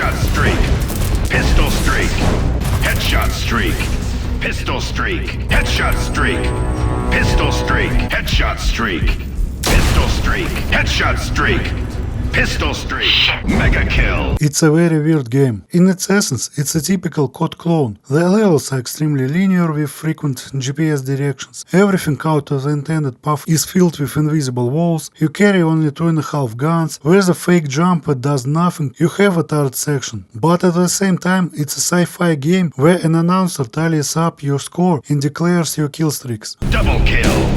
headshot streak, pistol streak, headshot streak, pistol streak, headshot streak, pistol streak, headshot streak, pistol streak, headshot streak, pistol streak, mega kill. It's a very weird game. In its essence, it's a typical COD clone. The levels are extremely linear with frequent GPS directions. Everything out of the intended path is filled with invisible walls. You carry only 2.5 guns. There's a fake jump that does nothing. You have a turret section. But at the same time, it's a sci-fi game where an announcer tallies up your score and declares your kill streaks. Double kill.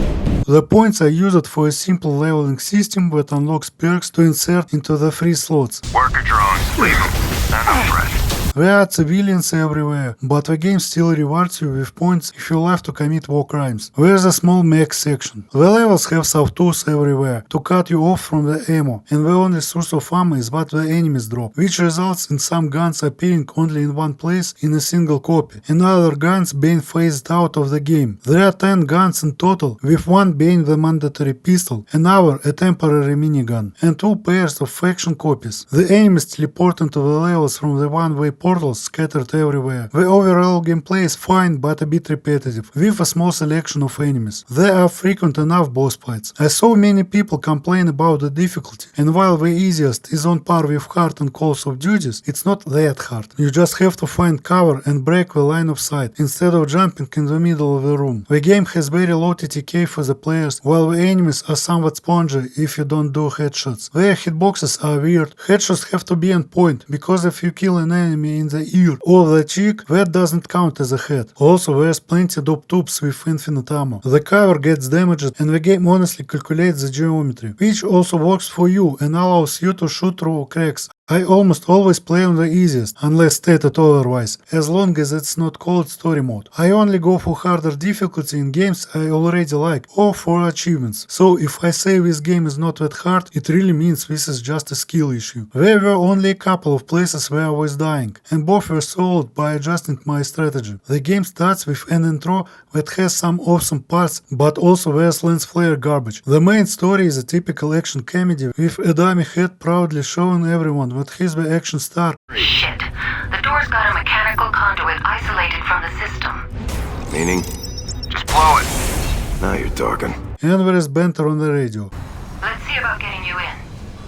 The points are used for a simple leveling system that unlocks perks to insert into the free slots. Worker drones, leave them. They're no threat. There are civilians everywhere, but the game still rewards you with points if you love to commit war crimes. There's a small mech section. The levels have sawtooths everywhere to cut you off from the ammo, and the only source of ammo is what the enemies drop, which results in some guns appearing only in one place in a single copy, and other guns being phased out of the game. There are 10 guns in total, with one being the mandatory pistol, another a temporary minigun, and 2 pairs of faction copies. The enemies teleport into the levels from the one-way portals scattered everywhere. The overall gameplay is fine but a bit repetitive, with a small selection of enemies. There are frequent enough boss fights. I saw many people complain about the difficulty, and while the easiest is on par with hard and Calls of Duties, it's not that hard. You just have to find cover and break the line of sight, instead of jumping in the middle of the room. The game has very low TTK for the players, while the enemies are somewhat spongy if you don't do headshots. Their hitboxes are weird. Headshots have to be on point, because if you kill an enemy in the ear or the cheek, that doesn't count as a head. Also, there's plenty of tubes with infinite ammo. The cover gets damaged, and the game honestly calculates the geometry, which also works for you and allows you to shoot through cracks. I almost always play on the easiest, unless stated otherwise, as long as it's not called story mode. I only go for harder difficulty in games I already like, or for achievements. So if I say this game is not that hard, it really means this is just a skill issue. There were only a couple of places where I was dying, and both were solved by adjusting my strategy. The game starts with an intro that has some awesome parts, but also there's lens flare garbage. The main story is a typical action comedy, with a dummy head proudly showing everyone that he's the action star. Shit. The door's got a mechanical conduit isolated from the system. Meaning? Just blow it. Now you're talking. And there is banter on the radio. Let's see about getting you in.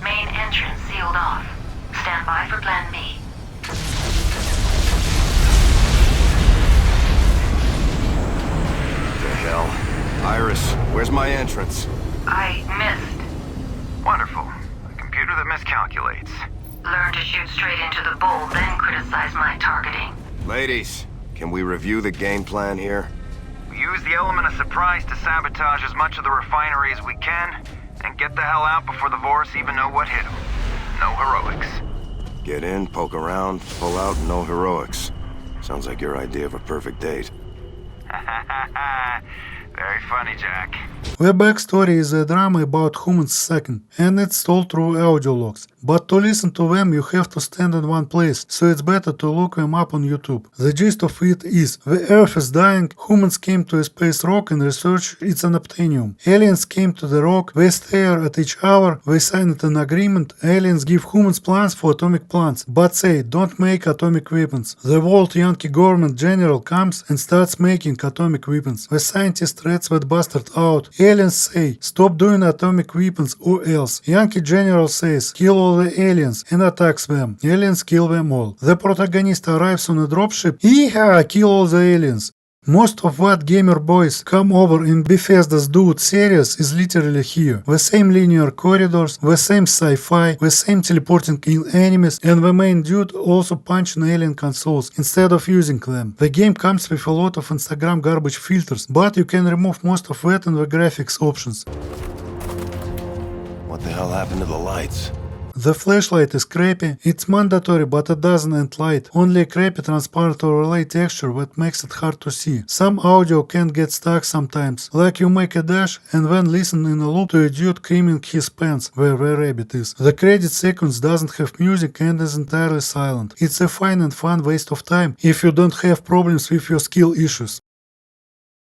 Main entrance sealed off. Stand by for plan B. The hell? Iris, where's my entrance? I missed. Wonderful. A computer that miscalculates. Learn to shoot straight into the bull, then criticize my targeting. Ladies, can we review the game plan here? We use the element of surprise to sabotage as much of the refinery as we can, and get the hell out before the Vorus even know what hit them. No heroics. Get in, poke around, pull out, no heroics. Sounds like your idea of a perfect date. Very funny, Jack. The backstory is a drama about humans sucking, and it's told through audio logs. But to listen to them you have to stand in one place, so it's better to look them up on YouTube. The gist of it is, the Earth is dying, humans came to a space rock and researched its unobtainium. Aliens came to the rock, they stare at each other, they signed an agreement, aliens give humans plans for atomic plants, but say, don't make atomic weapons. The world Yankee government general comes and starts making atomic weapons. The scientist rats that bastard out. Aliens say, stop doing atomic weapons or else. Yankee general says, kill all the aliens, and attacks them. Aliens kill them all. The protagonist arrives on a dropship. Yeehaw, kill all the aliens. Most of what gamer boys come over in Bethesda's Dude series is literally here. The same linear corridors, the same sci-fi, the same teleporting in enemies, and the main dude also punching alien consoles instead of using them. The game comes with a lot of Instagram garbage filters, but you can remove most of that in the graphics options. What the hell happened to the lights? The flashlight is crappy, it's mandatory but it doesn't end light, only a crappy transparent overlay texture that makes it hard to see. Some audio can get stuck sometimes, like you make a dash and then listen in a loop to a dude creaming his pants where the rabbit is. The credit sequence doesn't have music and is entirely silent. It's a fine and fun waste of time if you don't have problems with your skill issues.